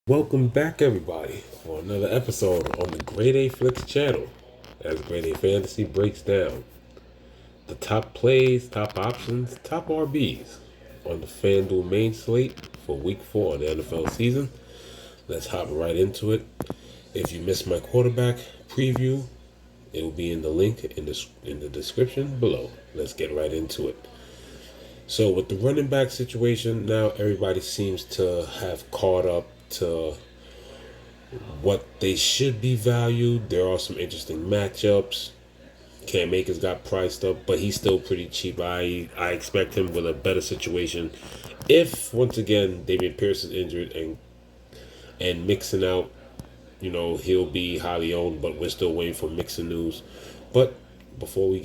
Welcome back, everybody, for another episode on the Grade A Flicks channel. As Grade A Fantasy breaks down the top plays, top options, top RBs on the FanDuel main slate for Week 4 of the NFL season. Let's hop right into it. If you missed my quarterback preview, it will be in the link in the description below. Let's get right into it. So with the running back situation, now everybody seems to have caught up to what they should be valued. There are some interesting matchups. Cam Akers got priced up, but he's still pretty cheap. I expect him with a better situation if once again David Pierce is injured and Mixon out. He'll be highly owned, but we're still waiting for Mixon news. But before we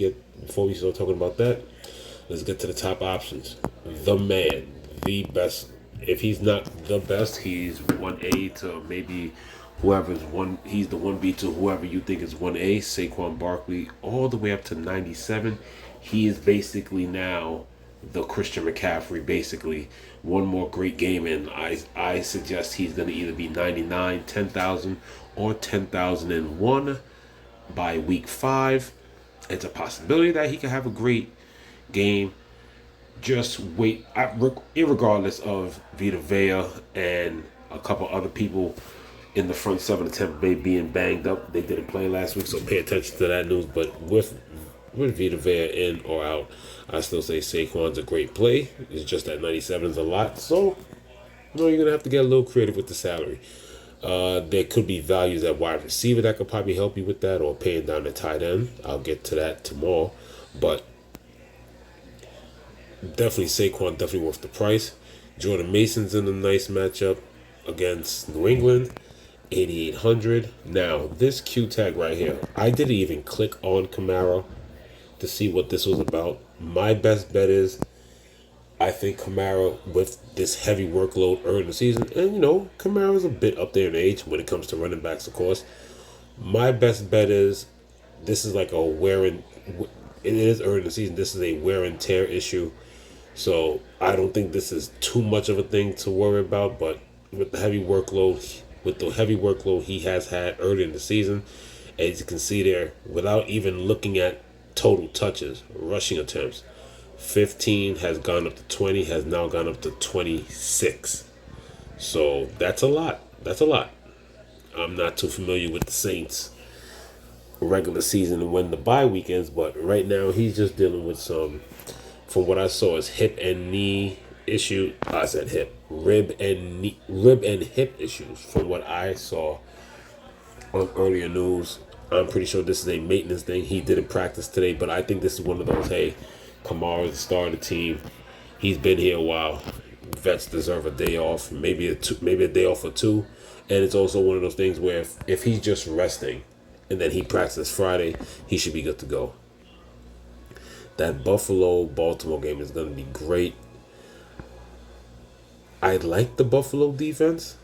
start talking about that, let's get to the top options. The man, the best. If he's not the best, he's 1A to maybe whoever's one. He's the 1B to whoever you think is 1A. Saquon Barkley, all the way up to 97. He is basically now the Christian McCaffrey. Basically, one more great game, and I suggest he's going to either be 99, 10,000, or 10,001 by week 5. It's a possibility that he could have a great game. Just wait, irregardless of Vita Vea and a couple other people in the front seven of Tampa Bay being banged up. They didn't play last week, so pay attention to that news. But with Vita Vea in or out, I still say Saquon's a great play. It's just that 97 is a lot, so you're going to have to get a little creative with the salary. There could be values at wide receiver that could probably help you with that, or paying down the tight end. I'll get to that tomorrow. But definitely Saquon, definitely worth the price. Jordan Mason's in a nice matchup against New England, 8,800. Now, this Q tag right here, I didn't even click on Kamara to see what this was about. My best bet is I think Kamara, with this heavy workload early in the season, and Kamara's a bit up there in age when it comes to running backs, of course. My best bet is this is like a it is early in the season. This is a wear and tear issue. So I don't think this is too much of a thing to worry about, but with the heavy workload, he has had early in the season, as you can see there, without even looking at total touches, rushing attempts, 15 has gone up to 20, has now gone up to 26. So that's a lot. That's a lot. I'm not too familiar with the Saints regular season and when the bye weekends, but right now he's just dealing with some, from what I saw, is hip and knee issue. I said hip, rib and hip issues. From what I saw on earlier news, I'm pretty sure this is a maintenance thing. He didn't practice today, but I think this is one of those. Hey, Kamara's the star of the team. He's been here a while. Vets deserve a day off, maybe a day off or two. And it's also one of those things where if he's just resting, and then he practices Friday, he should be good to go. That Buffalo-Baltimore game is going to be great. I like the Buffalo defense,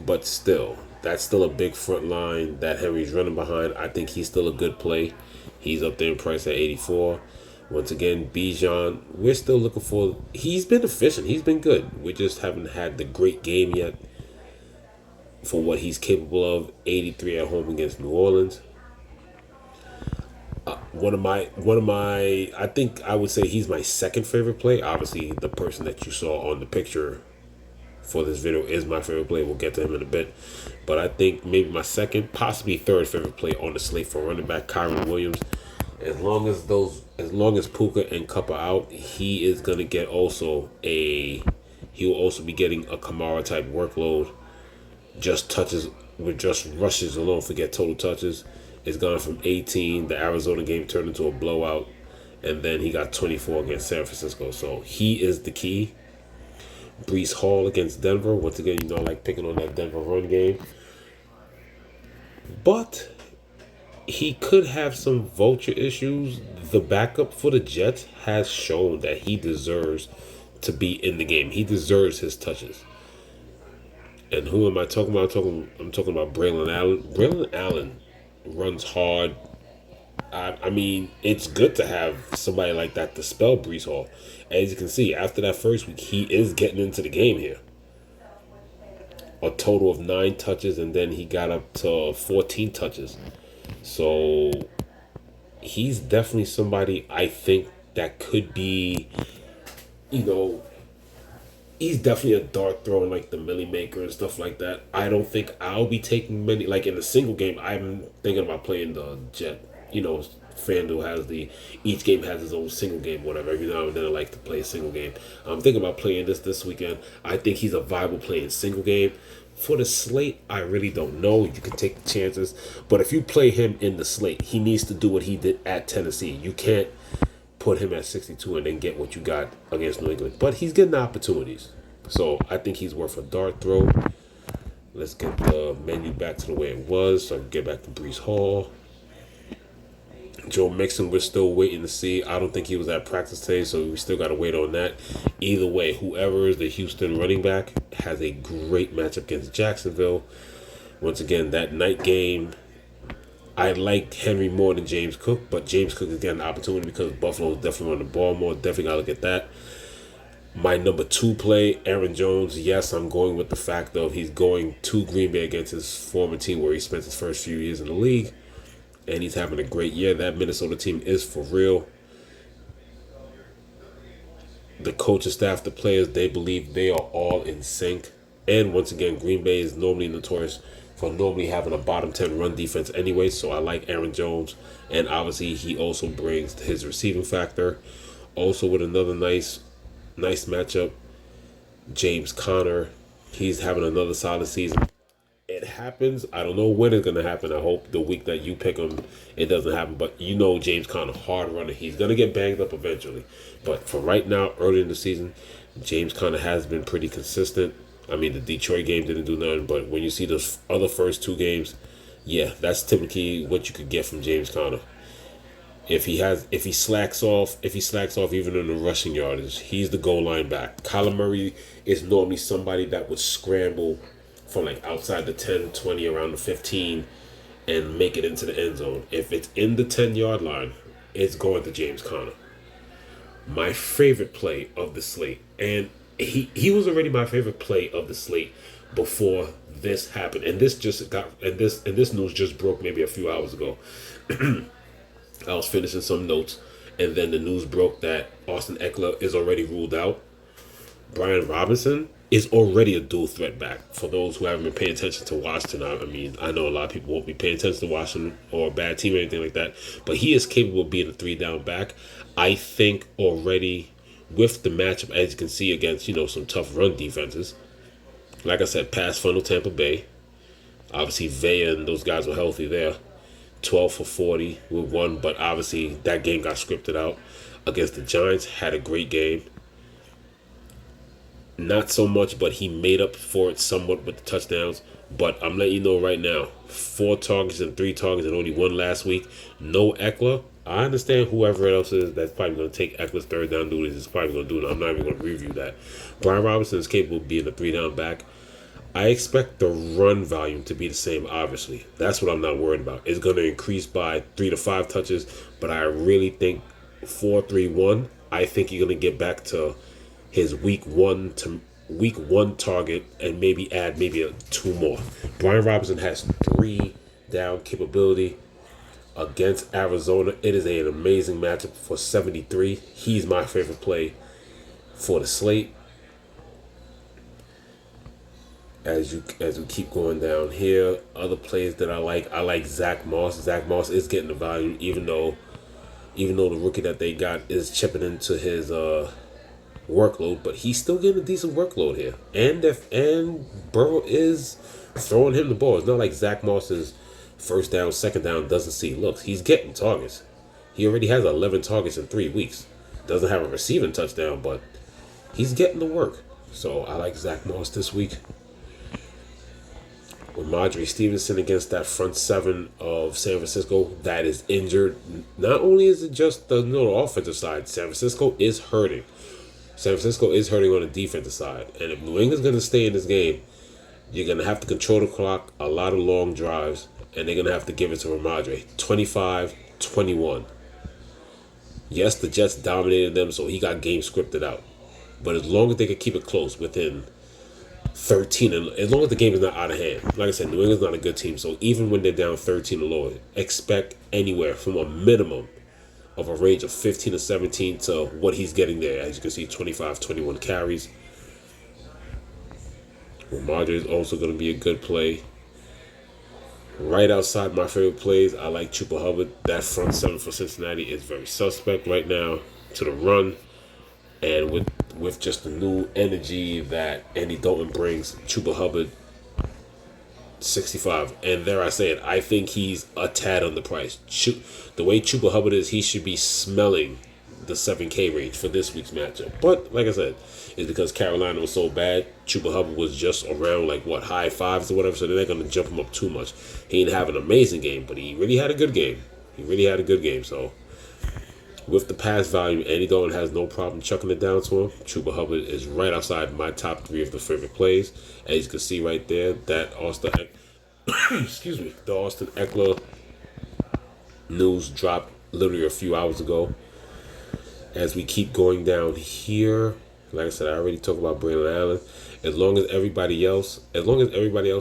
but still, that's still a big front line that Henry's running behind. I think he's still a good play. He's up there in price at 84. Once again, Bijan, we're still looking for... He's been efficient. He's been good. We just haven't had the great game yet for what he's capable of. 83 at home against New Orleans. One of my, I think I would say he's my second favorite play. Obviously, the person that you saw on the picture for this video is my favorite play. We'll get to him in a bit. But I think maybe my second, possibly third favorite play on the slate for running back, Kyron Williams. As long as Puka and Cup are out, he is gonna get he will also be getting a Kamara type workload. Just touches with just rushes alone, forget total touches. It's gone from 18. The Arizona game turned into a blowout, and then he got 24 against San Francisco. So he is the key. Brees Hall against Denver. Once again, I like picking on that Denver run game. But he could have some vulture issues. The backup for the Jets has shown that he deserves to be in the game. He deserves his touches. And who am I talking about? I'm talking about Braylon Allen. Braylon Allen runs hard. I mean, it's good to have somebody like that to spell Brees Hall. As you can see, after that first week, he is getting into the game here. a total of 9 touches, and then he got up to 14 touches. So he's definitely somebody I think that could be, you know, he's definitely a dart thrower like the Millie Maker and stuff like that. I don't think I'll be taking many, like in a single game. I'm thinking about playing the Jet. FanDuel has each game has its own single game, whatever. Every now and then I like to play a single game. I'm thinking about playing this weekend. I think he's a viable play in single game. For the slate, I really don't know. You can take the chances. But if you play him in the slate, he needs to do what he did at Tennessee. You can't put him at 62 and then get what you got against New England. But he's getting opportunities. So I think he's worth a dart throw. Let's get the menu back to the way it was so I can get back to Breece Hall. Joe Mixon, we're still waiting to see. I don't think he was at practice today, so we still got to wait on that. Either way, whoever is the Houston running back has a great matchup against Jacksonville. Once again, that night game, I liked Henry more than James Cook, but James Cook is getting an opportunity because Buffalo is definitely on the ball more. Definitely got to look at that. My number 2 play, Aaron Jones. Yes, I'm going with the fact of he's going to Green Bay against his former team where he spent his first few years in the league. And he's having a great year. That Minnesota team is for real. The coaching staff, the players, they believe they are all in sync. And once again, Green Bay is normally notorious for normally having a bottom 10 run defense anyway. So I like Aaron Jones. And obviously, he also brings his receiving factor. Also with another nice matchup, James Conner. He's having another solid season. It happens. I don't know when it's going to happen. I hope the week that you pick him, it doesn't happen. But James Conner, hard runner. He's going to get banged up eventually. But for right now, early in the season, James Conner has been pretty consistent. I mean, the Detroit game didn't do nothing. But when you see those other first 2 games, yeah, that's typically what you could get from James Conner. If he slacks off even in the rushing yardage, he's the goal line back. Kyler Murray is normally somebody that would scramble from like outside the 10, 20, around the 15 and make it into the end zone. If it's in the 10-yard line, it's going to James Conner. My favorite play of the slate, and he was already my favorite play of the slate before this happened. And this news just broke maybe a few hours ago. I was finishing some notes, and then the news broke that Austin Eckler is already ruled out. Brian Robinson is already a dual threat back. For those who haven't been paying attention to Washington, I know a lot of people won't be paying attention to Washington or a bad team or anything like that, but he is capable of being a 3-down back. I think already with the matchup, as you can see, against some tough run defenses. Like I said, pass funnel Tampa Bay. Obviously, Vea and those guys were healthy there. 12 for 40 with 1, but obviously that game got scripted out. Against the Giants, had a great game. Not so much, but he made up for it somewhat with the touchdowns. But I'm letting you know right now, 4 targets and 3 targets and only 1 last week. No Eckler. I understand whoever else is that's probably going to take Eckler's 3rd down duties is probably going to do it. I'm not even going to review that. Brian Robinson is capable of being a 3-down back. I expect the run volume to be the same, obviously. That's what I'm not worried about. It's going to increase by 3 to 5 touches, but I really think 4-3-1, I think you're going to get back to his week one target and maybe add 2 more. Brian Robinson has 3 down capability against Arizona. It is an amazing matchup for 73. He's my favorite play for the slate. As we keep going down here, other plays that I like Zach Moss. Zach Moss is getting the volume, even though the rookie that they got is chipping into his workload, but he's still getting a decent workload here. And Burrow is throwing him the ball. It's not like Zach Moss's first down, second down doesn't see looks. He's getting targets. He already has 11 targets in 3 weeks. Doesn't have a receiving touchdown, but he's getting the work. So I like Zach Moss this week. With Ramondre Stevenson against that front 7 of San Francisco that is injured. Not only is it just the offensive side, San Francisco is hurting. San Francisco is hurting on the defensive side. And if New England's going to stay in this game, you're going to have to control the clock, a lot of long drives, and they're going to have to give it to Ramondre. 25-21. Yes, the Jets dominated them, so he got game scripted out. But as long as they can keep it close, within 13, and as long as the game is not out of hand. Like I said, New England's not a good team, so even when they're down 13 or lower, expect anywhere from a minimum of a range of 15 to 17 to what he's getting there. As you can see, 25, 21 carries. Ramondre is also going to be a good play. Right outside my favorite plays, I like Chuba Hubbard. That front seven for Cincinnati is very suspect right now to the run. And with just the new energy that Andy Dalton brings, Chuba Hubbard, 65. And there I say it, I think he's a tad underpriced. The way Chuba Hubbard is, he should be smelling the 7K range for this week's matchup. But like I said, it's because Carolina was so bad. Chuba Hubbard was just around high fives or whatever, so they're not going to jump him up too much. He didn't have an amazing game, but he really had a good game. So with the pass volume, Andy Dalton has no problem chucking it down to him. Chuba Hubbard is right outside my top 3 of the favorite plays. As you can see right there, that Austin excuse me, the Austin Eckler news dropped literally a few hours ago. As we keep going down here, like I said, I already talked about Braylon Allen. As long as everybody else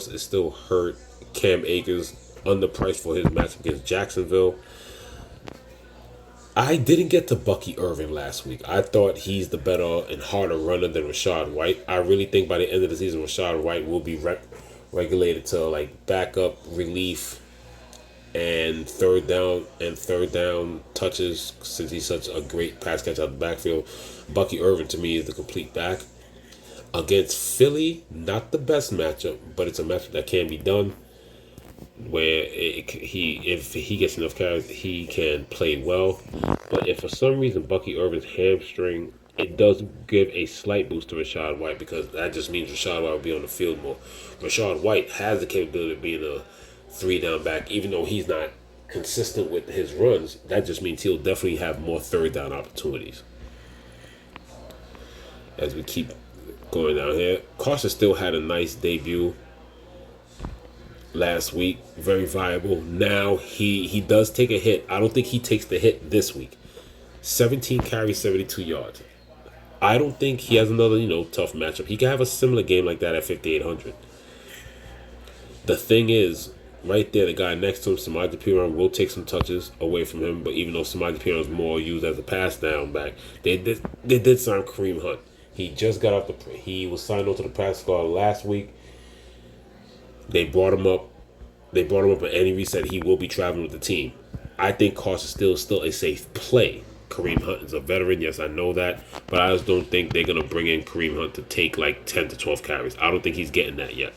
is still hurt, Cam Akers underpriced for his matchup against Jacksonville. I didn't get to Bucky Irving last week. I thought he's the better and harder runner than Rachaad White. I really think by the end of the season, Rachaad White will be regulated to backup relief and third down touches, since he's such a great pass catch out the backfield. Bucky Irving to me is the complete back. Against Philly, not the best matchup, but it's a matchup that can be done. Where if he gets enough carries, he can play well. But if for some reason Bucky Irving's hamstring, it does give a slight boost to Rachaad White, because that just means Rachaad White will be on the field more. Rachaad White has the capability of being a 3-down back, even though he's not consistent with his runs. That just means he'll definitely have more third down opportunities. As we keep going down here, Carson still had a nice debut last week, very viable. Now he does take a hit. I don't think he takes the hit this week. 17 carries, 72 yards. I don't think he has another tough matchup. He can have a similar game like that at 5,800. The thing is, right there, the guy next to him, Samaje Perine, will take some touches away from him. But even though Samaje Perine is more used as a pass down back, they did sign Kareem Hunt. He just got off he was signed onto the practice squad last week. They brought him up. And Andy Reid said he will be traveling with the team. I think Carson is still a safe play. Kareem Hunt is a veteran, yes, I know that, but I just don't think they're gonna bring in Kareem Hunt to take 10 to 12 carries. I don't think he's getting that yet.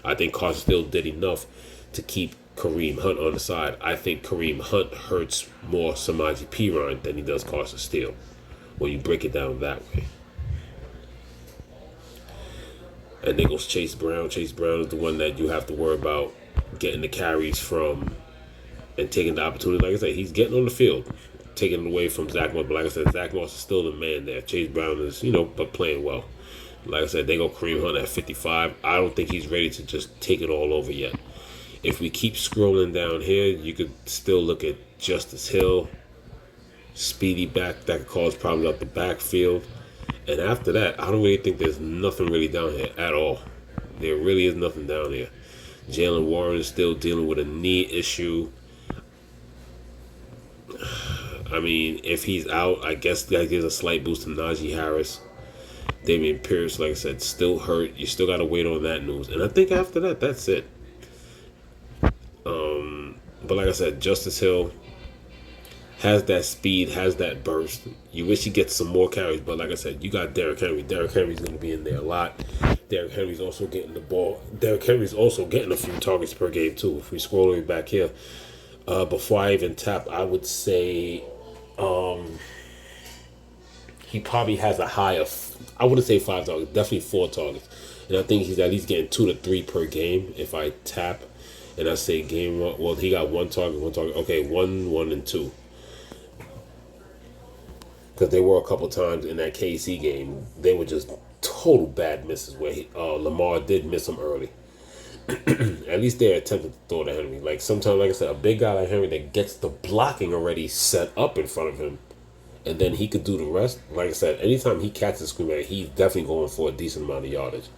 I think Carson still did enough to keep Kareem Hunt on the side. I think Kareem Hunt hurts more Samaje Perine than he does Carson Steele when you break it down that way. And then goes Chase Brown. Chase Brown is the one that you have to worry about getting the carries from and taking the opportunity. Like I said, he's getting on the field, taking it away from Zach Moss. But like I said, Zach Moss is still the man there. Chase Brown is, but playing well. Like I said, they go Kareem Hunt at 55. I don't think he's ready to just take it all over yet. If we keep scrolling down here, you could still look at Justice Hill, speedy back that could cause problems out the backfield. And after that, I don't really think there's nothing really down here at all. There really is nothing down here. Jalen Warren is still dealing with a knee issue. I mean, if he's out, I guess that gives a slight boost to Najee Harris. Damian Pierce, like I said, still hurt. You still got to wait on that news. And I think after that, that's it. But like I said, Justice Hill has that speed, has that burst. You wish he gets some more carries, but like I said, you got Derrick Henry. Derrick Henry's going to be in there a lot. Derrick Henry's also getting the ball. Derrick Henry's also getting a few targets per game, too. If we scroll way back here, before I even tap, I would say he probably has a high of, I wouldn't say 5 targets, definitely 4 targets. And I think he's at least getting 2 to 3 per game if I tap. And I say game one, well, he got 1 target. Okay, 1, 1, and 2. Because there were a couple times in that KC game, they were just total bad misses where Lamar did miss them early. At least they attempted to throw to Henry. Like sometimes, like I said, a big guy like Henry that gets the blocking already set up in front of him, and then he could do the rest. Like I said, anytime he catches a screen, he's definitely going for a decent amount of yardage.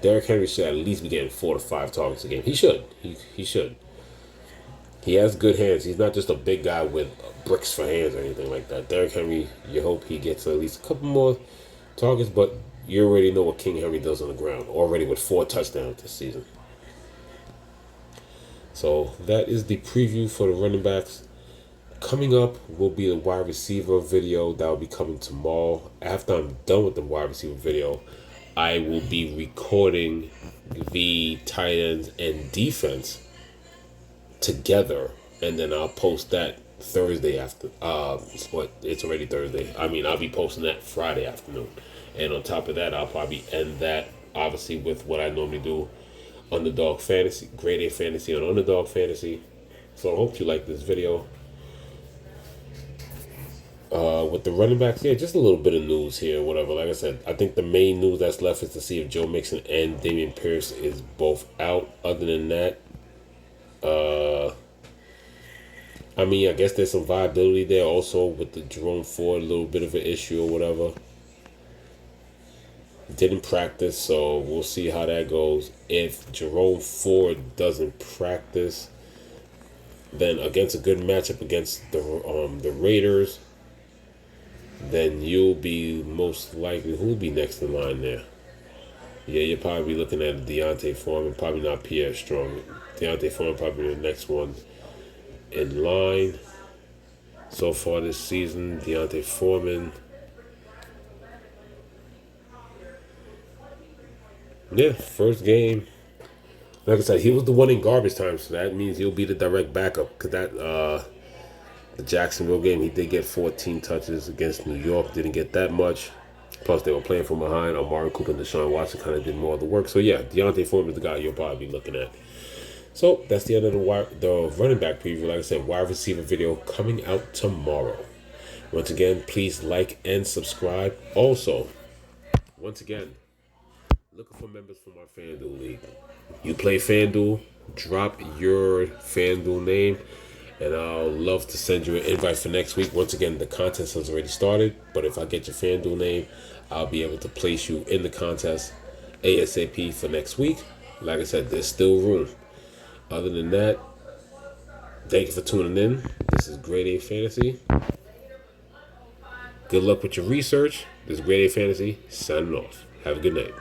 Derrick Henry should at least be getting 4 to 5 targets a game. He should. He should. He has good hands. He's not just a big guy with bricks for hands or anything like that. Derrick Henry, you hope he gets at least a couple more targets, but you already know what King Henry does on the ground, already with 4 touchdowns this season. So that is the preview for the running backs. Coming up will be the wide receiver video that will be coming tomorrow. After I'm done with the wide receiver video, I will be recording the tight ends and defense together, and then I'll post that Thursday after. It's already Thursday. I'll be posting that Friday afternoon, and on top of that, I'll probably end that obviously with what I normally do, Underdog Fantasy, Grade A Fantasy on Underdog Fantasy. So I hope you like this video. With the running backs, yeah, just a little bit of news here, whatever. Like I said, I think the main news that's left is to see if Joe Mixon and Damian Pierce is both out. Other than that, I guess there's some viability there also with the Jerome Ford, a little bit of an issue or whatever. Didn't practice, so we'll see how that goes. If Jerome Ford doesn't practice, then against a good matchup against the Raiders, then you'll be most likely, who'll be next in line there? Yeah, you'll probably be looking at Deontay Foreman, probably not Pierre Strong. Deontay Foreman probably the next one in line. So far this season, Deontay Foreman. Yeah, first game. Like I said, he was the one in garbage time, so that means he'll be the direct backup. Because the Jacksonville game, he did get 14 touches against New York. Didn't get that much. Plus, they were playing from behind. Amari Cooper and Deshaun Watson kind of did more of the work. So, yeah, Deontay Foreman is the guy you'll probably be looking at. So, that's the end of the running back preview. Like I said, wide receiver video coming out tomorrow. Once again, please like and subscribe. Also, once again, looking for members for my FanDuel League. You play FanDuel, drop your FanDuel name, and I'll love to send you an invite for next week. Once again, the contest has already started, but if I get your FanDuel name, I'll be able to place you in the contest ASAP for next week. Like I said, there's still room. Other than that, thank you for tuning in. This is Grade A Fantasy. Good luck with your research. This is Grade A Fantasy, signing off. Have a good night.